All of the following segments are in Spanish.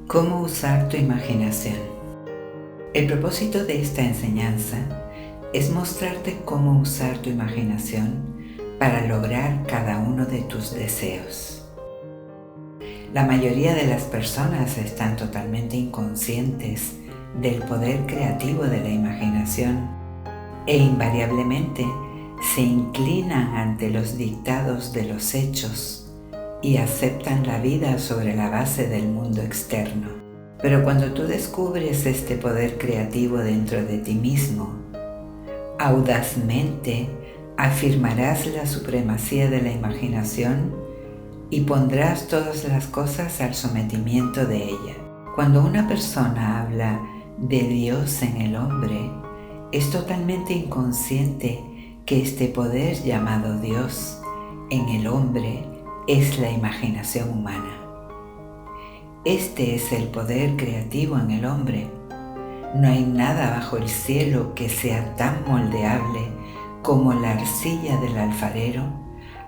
¿Cómo usar tu imaginación? El propósito de esta enseñanza es mostrarte cómo usar tu imaginación para lograr cada uno de tus deseos. La mayoría de las personas están totalmente inconscientes del poder creativo de la imaginación e invariablemente se inclinan ante los dictados de los hechos y aceptan la vida sobre la base del mundo externo. Pero cuando tú descubres este poder creativo dentro de ti mismo, audazmente afirmarás la supremacía de la imaginación y pondrás todas las cosas al sometimiento de ella. Cuando una persona habla de Dios en el hombre, es totalmente inconsciente que este poder llamado Dios en el hombre es la imaginación humana. Este es el poder creativo en el hombre. No hay nada bajo el cielo que sea tan moldeable como la arcilla del alfarero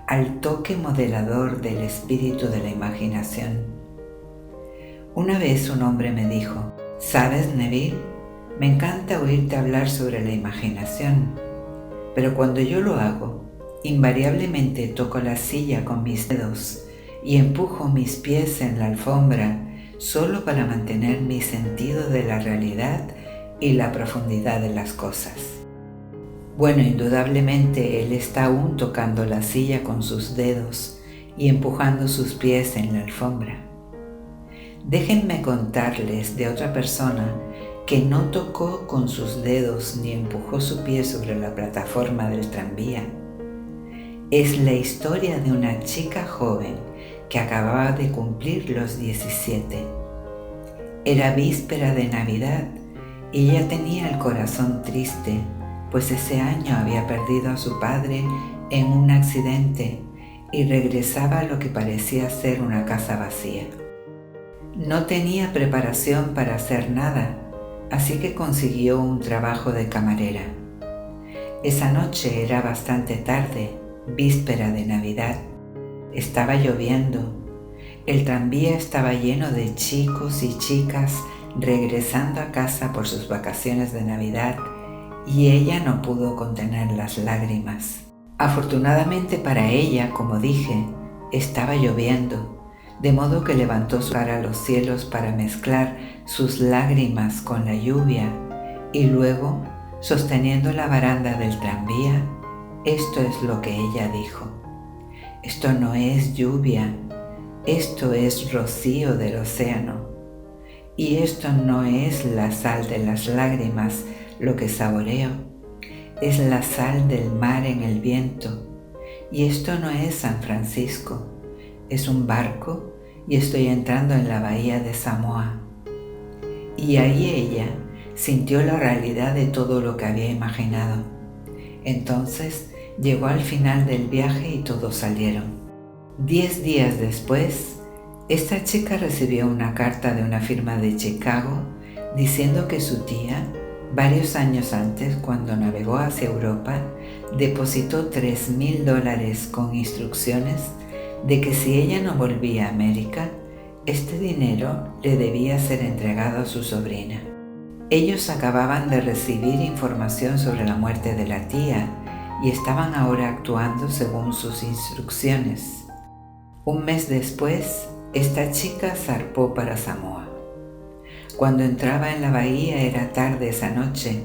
al toque modelador del espíritu de la imaginación. Una vez un hombre me dijo: ¿sabes, Neville? Me encanta oírte hablar sobre la imaginación, pero cuando yo lo hago, invariablemente toco la silla con mis dedos y empujo mis pies en la alfombra solo para mantener mi sentido de la realidad y la profundidad de las cosas. Bueno, indudablemente él está aún tocando la silla con sus dedos y empujando sus pies en la alfombra. Déjenme contarles de otra persona que no tocó con sus dedos ni empujó su pie sobre la plataforma del tranvía. Es la historia de una chica joven que acababa de cumplir los 17. Era víspera de Navidad y ella tenía el corazón triste, pues ese año había perdido a su padre en un accidente y regresaba a lo que parecía ser una casa vacía. No tenía preparación para hacer nada, así que consiguió un trabajo de camarera. Esa noche era bastante tarde, víspera de Navidad. Estaba lloviendo. El tranvía estaba lleno de chicos y chicas regresando a casa por sus vacaciones de Navidad y ella no pudo contener las lágrimas. Afortunadamente para ella, como dije, estaba lloviendo, de modo que levantó su cara a los cielos para mezclar sus lágrimas con la lluvia y luego, sosteniendo la baranda del tranvía, esto es lo que ella dijo: esto no es lluvia, esto es rocío del océano. Y esto no es la sal de las lágrimas lo que saboreo, es la sal del mar en el viento. Y esto no es San Francisco, es un barco y estoy entrando en la bahía de Samoa. Y ahí ella sintió la realidad de todo lo que había imaginado. Entonces llegó al final del viaje y todos salieron. 10 días después, esta chica recibió una carta de una firma de Chicago diciendo que su tía, varios años antes, cuando navegó hacia Europa, depositó $3,000 con instrucciones de que si ella no volvía a América, este dinero le debía ser entregado a su sobrina. Ellos acababan de recibir información sobre la muerte de la tía y estaban ahora actuando según sus instrucciones. Un mes después, esta chica zarpó para Samoa. Cuando entraba en la bahía era tarde esa noche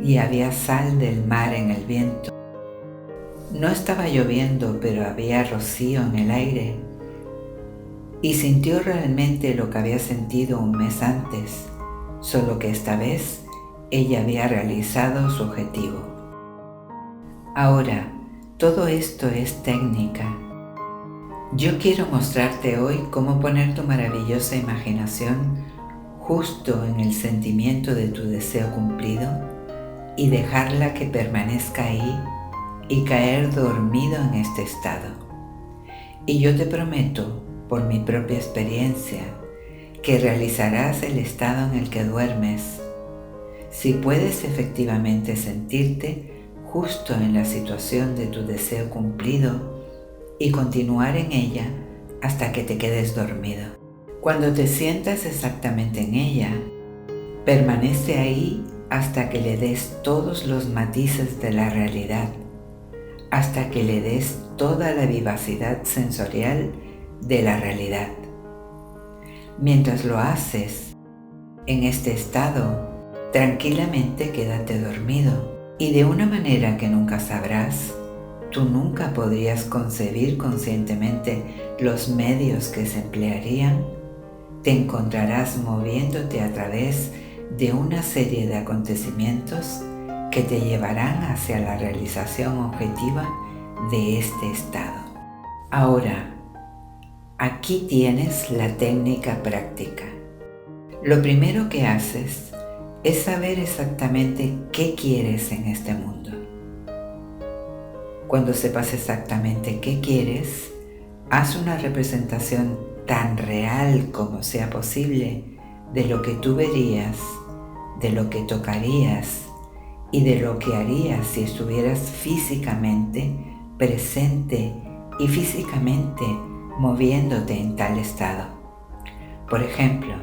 y había sal del mar en el viento. No estaba lloviendo, pero había rocío en el aire. Y sintió realmente lo que había sentido un mes antes, solo que esta vez ella había realizado su objetivo. Ahora, todo esto es técnica. Yo quiero mostrarte hoy cómo poner tu maravillosa imaginación justo en el sentimiento de tu deseo cumplido y dejarla que permanezca ahí y caer dormido en este estado. Y yo te prometo, por mi propia experiencia, que realizarás el estado en el que duermes si puedes efectivamente sentirte justo en la situación de tu deseo cumplido y continuar en ella hasta que te quedes dormido. Cuando te sientas exactamente en ella, permanece ahí hasta que le des todos los matices de la realidad, hasta que le des toda la vivacidad sensorial de la realidad. Mientras lo haces en este estado, tranquilamente quédate dormido y de una manera que nunca sabrás, tú nunca podrías concebir conscientemente los medios que se emplearían, te encontrarás moviéndote a través de una serie de acontecimientos que te llevarán hacia la realización objetiva de este estado. Ahora, aquí tienes la técnica práctica. Lo primero que haces es saber exactamente qué quieres en este mundo. Cuando sepas exactamente qué quieres, haz una representación tan real como sea posible de lo que tú verías, de lo que tocarías y de lo que harías si estuvieras físicamente presente y físicamente moviéndote en tal estado. Por ejemplo,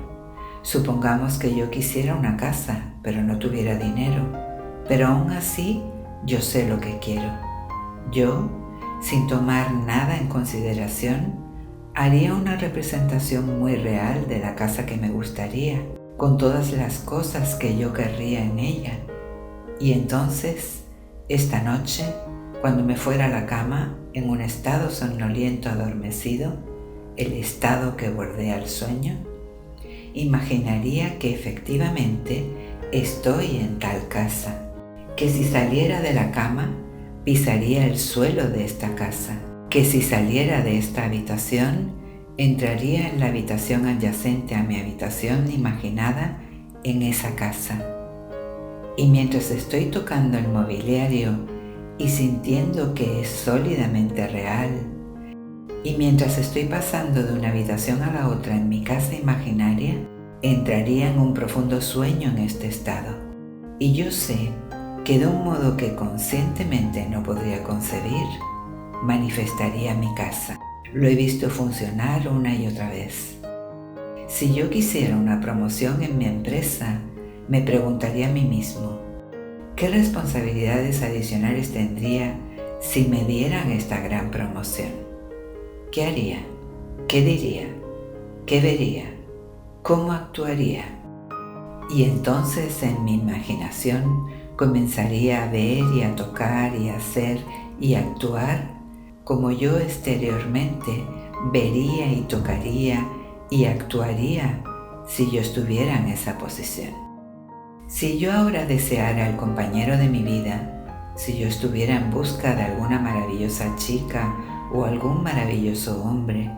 supongamos que yo quisiera una casa, pero no tuviera dinero, pero aún así yo sé lo que quiero. Yo, sin tomar nada en consideración, haría una representación muy real de la casa que me gustaría, con todas las cosas que yo querría en ella. Y entonces, esta noche, cuando me fuera a la cama, en un estado somnoliento adormecido, el estado que bordea el sueño, imaginaría que efectivamente estoy en tal casa, que si saliera de la cama, pisaría el suelo de esta casa, que si saliera de esta habitación, entraría en la habitación adyacente a mi habitación imaginada en esa casa. Y mientras estoy tocando el mobiliario y sintiendo que es sólidamente real, y mientras estoy pasando de una habitación a la otra en mi casa imaginaria, entraría en un profundo sueño en este estado. Y yo sé que de un modo que conscientemente no podría concebir, manifestaría mi casa. Lo he visto funcionar una y otra vez. Si yo quisiera una promoción en mi empresa, me preguntaría a mí mismo, ¿qué responsabilidades adicionales tendría si me dieran esta gran promoción? ¿Qué haría? ¿Qué diría? ¿Qué vería? ¿Cómo actuaría? Y entonces en mi imaginación comenzaría a ver y a tocar y a hacer y a actuar como yo exteriormente vería y tocaría y actuaría si yo estuviera en esa posición. Si yo ahora deseara al compañero de mi vida, si yo estuviera en busca de alguna maravillosa chica o algún maravilloso hombre,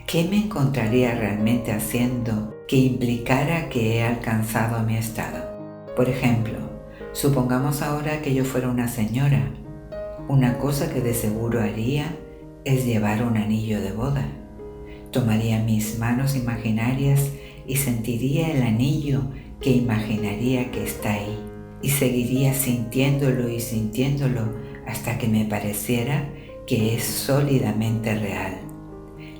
¿qué me encontraría realmente haciendo que implicara que he alcanzado mi estado? Por ejemplo, supongamos ahora que yo fuera una señora. Una cosa que de seguro haría es llevar un anillo de boda. Tomaría mis manos imaginarias y sentiría el anillo que imaginaría que está ahí, y seguiría sintiéndolo y sintiéndolo hasta que me pareciera que es sólidamente real.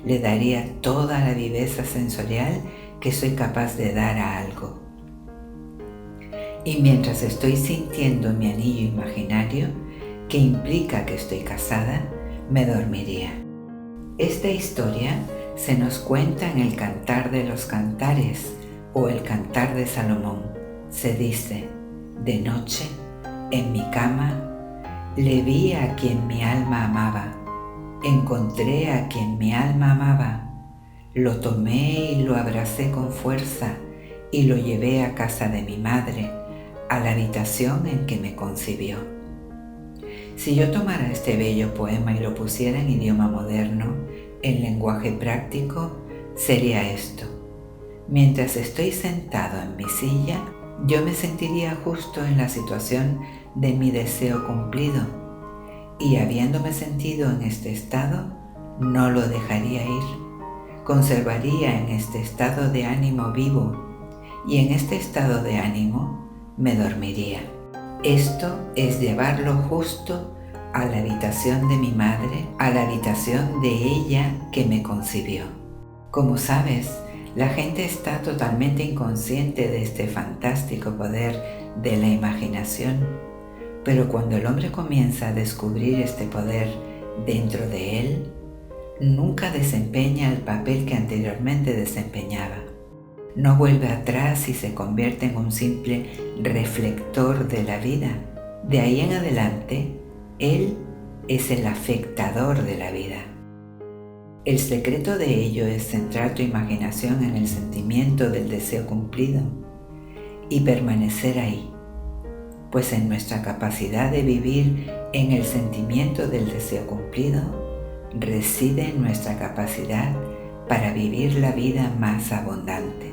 Le daría toda la viveza sensorial que soy capaz de dar a algo. Y mientras estoy sintiendo mi anillo imaginario, que implica que estoy casada, me dormiría. Esta historia se nos cuenta en el Cantar de los Cantares o el Cantar de Salomón. Se dice, de noche, en mi cama, le vi a quien mi alma amaba, encontré a quien mi alma amaba, lo tomé y lo abracé con fuerza y lo llevé a casa de mi madre, a la habitación en que me concibió. Si yo tomara este bello poema y lo pusiera en idioma moderno, en lenguaje práctico, sería esto. Mientras estoy sentado en mi silla, yo me sentiría justo en la situación de mi deseo cumplido, y habiéndome sentido en este estado, no lo dejaría ir. Conservaría en este estado de ánimo vivo, y en este estado de ánimo me dormiría. Esto es llevarlo justo a la habitación de mi madre, a la habitación de ella que me concibió. Como sabes, La gente está totalmente inconsciente de este fantástico poder de la imaginación, pero cuando el hombre comienza a descubrir este poder dentro de él, nunca desempeña el papel que anteriormente desempeñaba. No vuelve atrás y se convierte en un simple reflector de la vida. De ahí en adelante, él es el afectador de la vida. El secreto de ello es centrar tu imaginación en el sentimiento del deseo cumplido y permanecer ahí, pues en nuestra capacidad de vivir en el sentimiento del deseo cumplido reside nuestra capacidad para vivir la vida más abundante.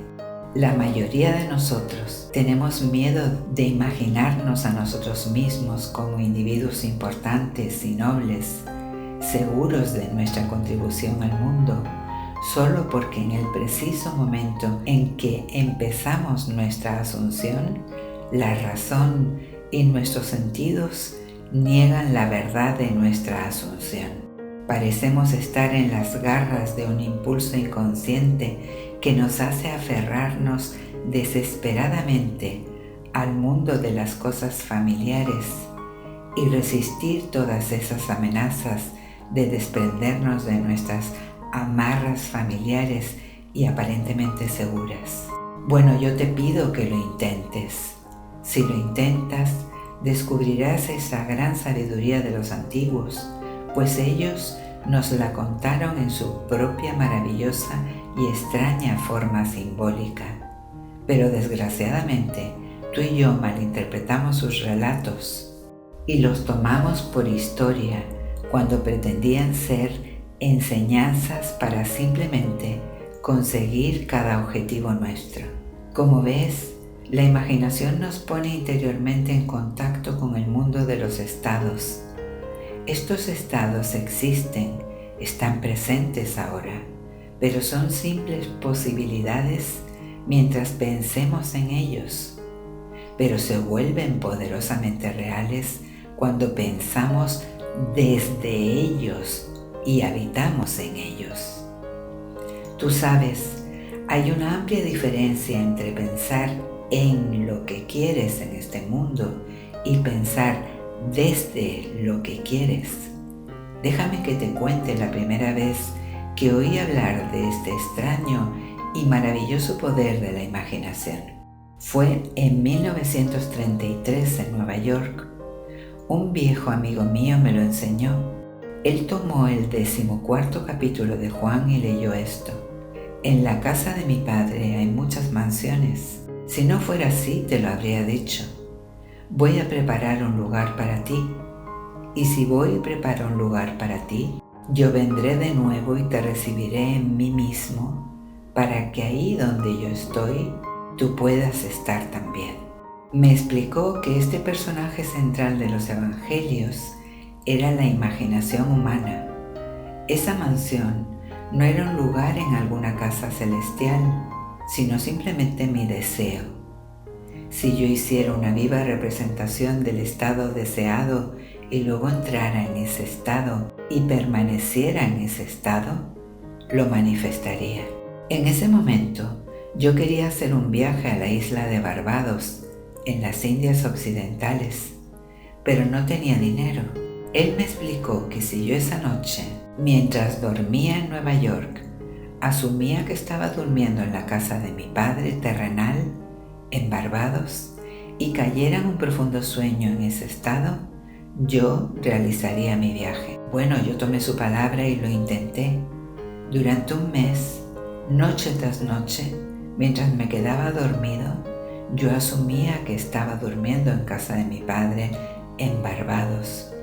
La mayoría de nosotros tenemos miedo de imaginarnos a nosotros mismos como individuos importantes y nobles, seguros de nuestra contribución al mundo, solo porque en el preciso momento en que empezamos nuestra asunción, la razón y nuestros sentidos niegan la verdad de nuestra asunción. Parecemos estar en las garras de un impulso inconsciente que nos hace aferrarnos desesperadamente al mundo de las cosas familiares y resistir todas esas amenazas de desprendernos de nuestras amarras familiares y aparentemente seguras. Bueno, yo te pido que lo intentes. Si lo intentas, descubrirás esa gran sabiduría de los antiguos, pues ellos nos la contaron en su propia maravillosa y extraña forma simbólica. Pero desgraciadamente, tú y yo malinterpretamos sus relatos y los tomamos por historia cuando pretendían ser enseñanzas para simplemente conseguir cada objetivo nuestro. Como ves, la imaginación nos pone interiormente en contacto con el mundo de los estados. Estos estados existen, están presentes ahora, pero son simples posibilidades mientras pensemos en ellos. Pero se vuelven poderosamente reales cuando pensamos desde ellos y habitamos en ellos. Tú sabes, hay una amplia diferencia entre pensar en lo que quieres en este mundo y pensar desde lo que quieres. Déjame que te cuente la primera vez que oí hablar de este extraño y maravilloso poder de la imaginación. Fue en 1933 en Nueva York. Un viejo amigo mío me lo enseñó. Él tomó el 14º capítulo de Juan y leyó esto: en la casa de mi padre hay muchas mansiones. Si no fuera así, te lo habría dicho. Voy a preparar un lugar para ti. Y si voy y preparo un lugar para ti, yo vendré de nuevo y te recibiré en mí mismo, para que ahí donde yo estoy, tú puedas estar también. Me explicó que este personaje central de los evangelios era la imaginación humana. Esa mansión no era un lugar en alguna casa celestial, sino simplemente mi deseo. Si yo hiciera una viva representación del estado deseado y luego entrara en ese estado y permaneciera en ese estado, lo manifestaría. En ese momento, yo quería hacer un viaje a la isla de Barbados, en las Indias Occidentales, pero no tenía dinero. Él me explicó que si yo esa noche, mientras dormía en Nueva York, asumía que estaba durmiendo en la casa de mi padre terrenal, en Barbados, y cayera en un profundo sueño en ese estado, yo realizaría mi viaje. Bueno, yo tomé su palabra y lo intenté. Durante un mes, noche tras noche, mientras me quedaba dormido, yo asumía que estaba durmiendo en casa de mi padre en Barbados.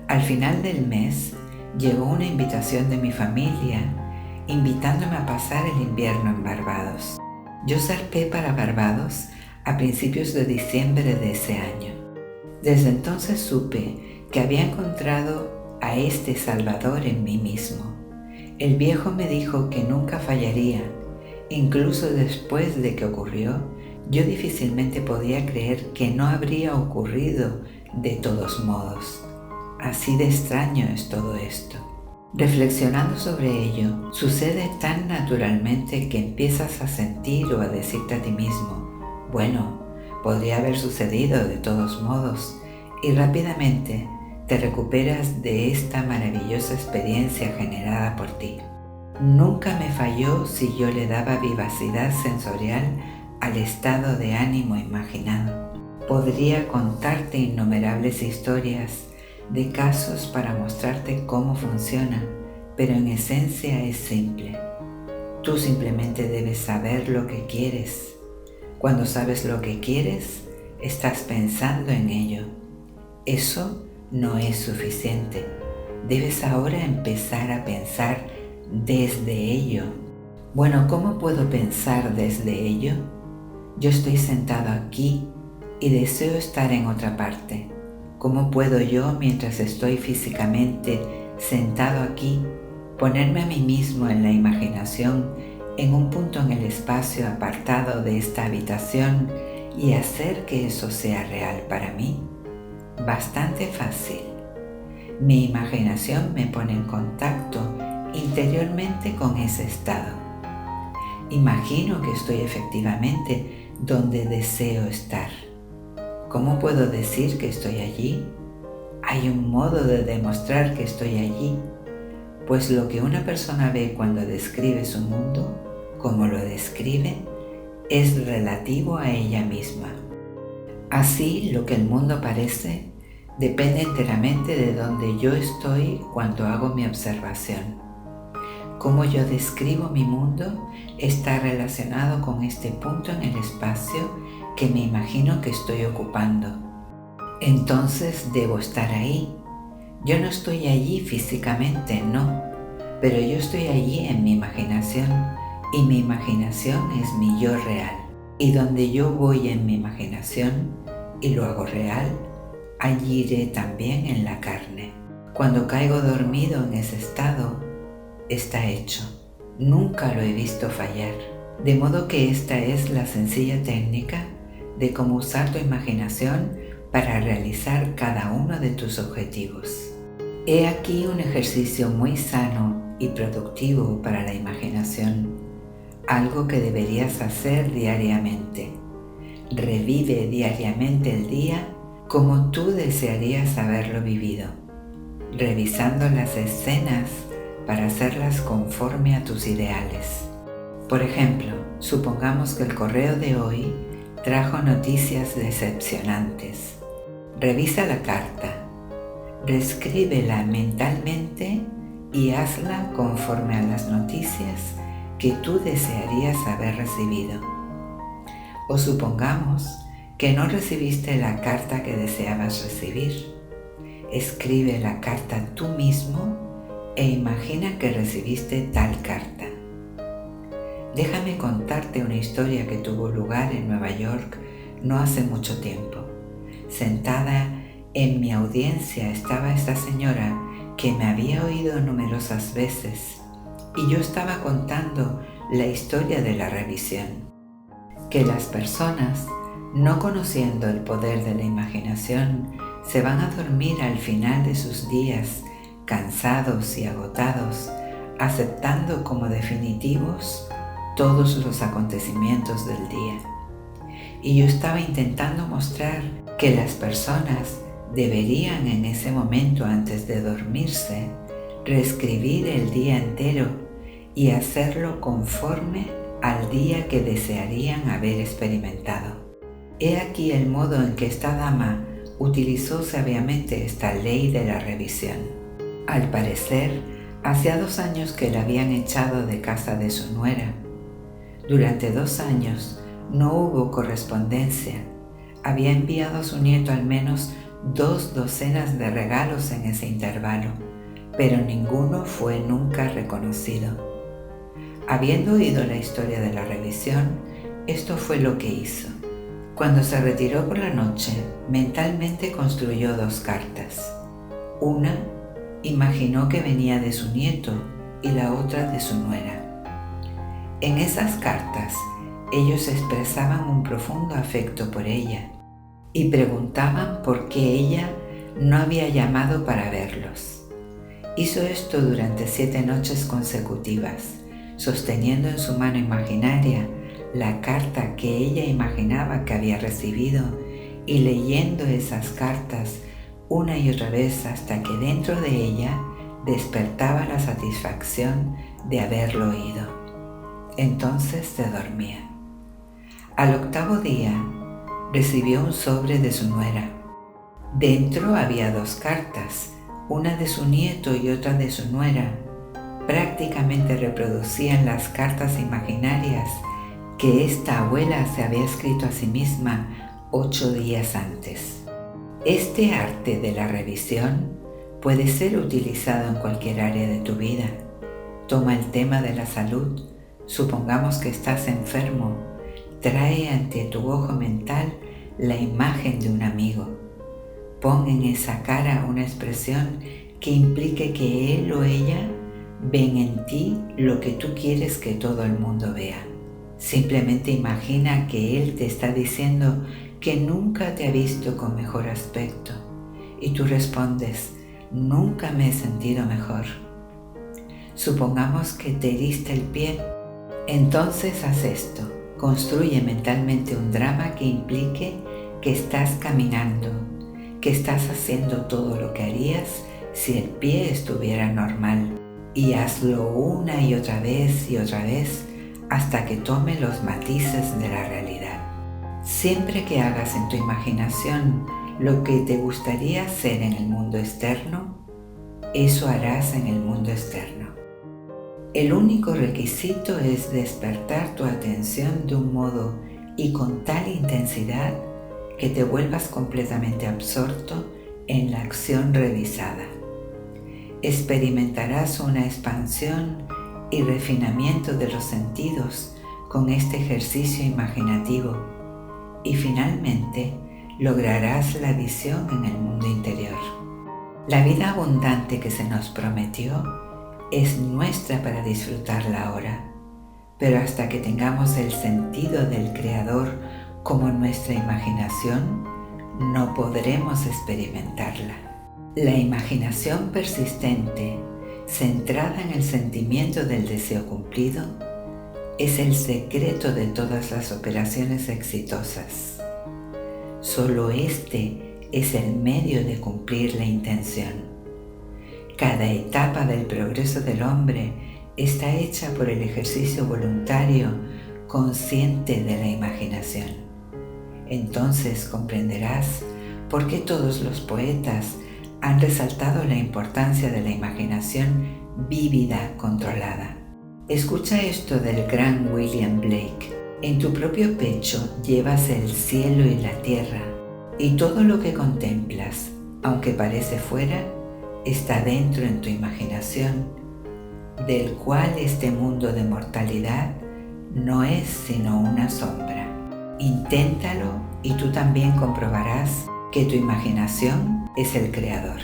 Al final del mes, llegó una invitación de mi familia, invitándome a pasar el invierno en Barbados. Yo zarpé para Barbados a principios de diciembre de ese año. Desde entonces supe que había encontrado a este Salvador en mí mismo. El viejo me dijo que nunca fallaría. Incluso después de que ocurrió, yo difícilmente podía creer que no habría ocurrido de todos modos. Así de extraño es todo esto. Reflexionando sobre ello, sucede tan naturalmente que empiezas a sentir o a decirte a ti mismo, bueno, podría haber sucedido de todos modos, y rápidamente te recuperas de esta maravillosa experiencia generada por ti. Nunca me falló si yo le daba vivacidad sensorial al estado de ánimo imaginado. Podría contarte innumerables historias de casos para mostrarte cómo funciona, pero en esencia es simple. Tú simplemente debes saber lo que quieres. Cuando sabes lo que quieres, estás pensando en ello. Eso no es suficiente. Debes ahora empezar a pensar desde ello. Bueno, ¿cómo puedo pensar desde ello? Yo estoy sentado aquí y deseo estar en otra parte. ¿Cómo puedo yo, mientras estoy físicamente sentado aquí, ponerme a mí mismo en la imaginación en un punto en el espacio apartado de esta habitación y hacer que eso sea real para mí? Bastante fácil. Mi imaginación me pone en contacto interiormente con ese estado. Imagino que estoy efectivamente donde deseo estar. ¿Cómo puedo decir que estoy allí? Hay un modo de demostrar que estoy allí, pues lo que una persona ve cuando describe su mundo, como lo describe, es relativo a ella misma. Así, lo que el mundo parece depende enteramente de donde yo estoy cuando hago mi observación. Cómo yo describo mi mundo está relacionado con este punto en el espacio que me imagino que estoy ocupando. Entonces debo estar ahí. Yo no estoy allí físicamente, no, pero yo estoy allí en mi imaginación, y mi imaginación es mi yo real. Y donde yo voy en mi imaginación y lo hago real, allí iré también en la carne. Cuando caigo dormido en ese estado, está hecho. Nunca lo he visto fallar. De modo que esta es la sencilla técnica de cómo usar tu imaginación para realizar cada uno de tus objetivos. He aquí un ejercicio muy sano y productivo para la imaginación, algo que deberías hacer diariamente. Revive diariamente el día como tú desearías haberlo vivido, revisando las escenas para hacerlas conforme a tus ideales. Por ejemplo, supongamos que el correo de hoy trajo noticias decepcionantes. Revisa la carta, reescríbela mentalmente y hazla conforme a las noticias que tú desearías haber recibido. O supongamos que no recibiste la carta que deseabas recibir. Escribe la carta tú mismo e imagina que recibiste tal carta. Déjame contarte una historia que tuvo lugar en Nueva York no hace mucho tiempo. Sentada en mi audiencia estaba esta señora que me había oído numerosas veces, y yo estaba contando la historia de la revisión. Que las personas, no conociendo el poder de la imaginación, se van a dormir al final de sus días, cansados y agotados, aceptando como definitivos todos los acontecimientos del día. Y yo estaba intentando mostrar que las personas deberían en ese momento, antes de dormirse, reescribir el día entero y hacerlo conforme al día que desearían haber experimentado. He aquí el modo en que esta dama utilizó sabiamente esta ley de la revisión. Al parecer, hacía 2 años que la habían echado de casa de su nuera. Durante 2 años no hubo correspondencia. Había enviado a su nieto al menos 2 docenas de regalos en ese intervalo, pero ninguno fue nunca reconocido. Habiendo oído la historia de la revisión, esto fue lo que hizo. Cuando se retiró por la noche, mentalmente construyó 2 cartas. Una, imaginó que venía de su nieto y la otra de su nuera. En esas cartas, ellos expresaban un profundo afecto por ella y preguntaban por qué ella no había llamado para verlos. Hizo esto durante 7 noches consecutivas, sosteniendo en su mano imaginaria la carta que ella imaginaba que había recibido y leyendo esas cartas una y otra vez hasta que dentro de ella despertaba la satisfacción de haberlo oído. Entonces se dormía. Al 8º día recibió un sobre de su nuera. Dentro había 2 cartas, una de su nieto y otra de su nuera. Prácticamente reproducían las cartas imaginarias que esta abuela se había escrito a sí misma 8 días antes. Este arte de la revisión puede ser utilizado en cualquier área de tu vida. Toma el tema de la salud. Supongamos que estás enfermo. Trae ante tu ojo mental la imagen de un amigo. Pon en esa cara una expresión que implique que él o ella ven en ti lo que tú quieres que todo el mundo vea. Simplemente imagina que él te está diciendo que nunca te ha visto con mejor aspecto y tú respondes: nunca me he sentido mejor. Supongamos que te heriste el pie. Entonces haz esto. Construye mentalmente un drama que implique que estás caminando, que estás haciendo todo lo que harías si el pie estuviera normal, y hazlo una y otra vez hasta que tome los matices de la realidad. Siempre que hagas en tu imaginación lo que te gustaría hacer en el mundo externo, eso harás en el mundo externo. El único requisito es despertar tu atención de un modo y con tal intensidad que te vuelvas completamente absorto en la acción realizada. Experimentarás una expansión y refinamiento de los sentidos con este ejercicio imaginativo y finalmente lograrás la visión en el mundo interior. La vida abundante que se nos prometió es nuestra para disfrutarla ahora, pero hasta que tengamos el sentido del Creador como nuestra imaginación, no podremos experimentarla. La imaginación persistente, centrada en el sentimiento del deseo cumplido, es el secreto de todas las operaciones exitosas. Solo este es el medio de cumplir la intención. Cada etapa del progreso del hombre está hecha por el ejercicio voluntario consciente de la imaginación. Entonces comprenderás por qué todos los poetas han resaltado la importancia de la imaginación vívida, controlada. Escucha esto del gran William Blake. En tu propio pecho llevas el cielo y la tierra, y todo lo que contemplas, aunque parece fuera, está dentro en tu imaginación, del cual este mundo de mortalidad no es sino una sombra. Inténtalo y tú también comprobarás que tu imaginación es el creador.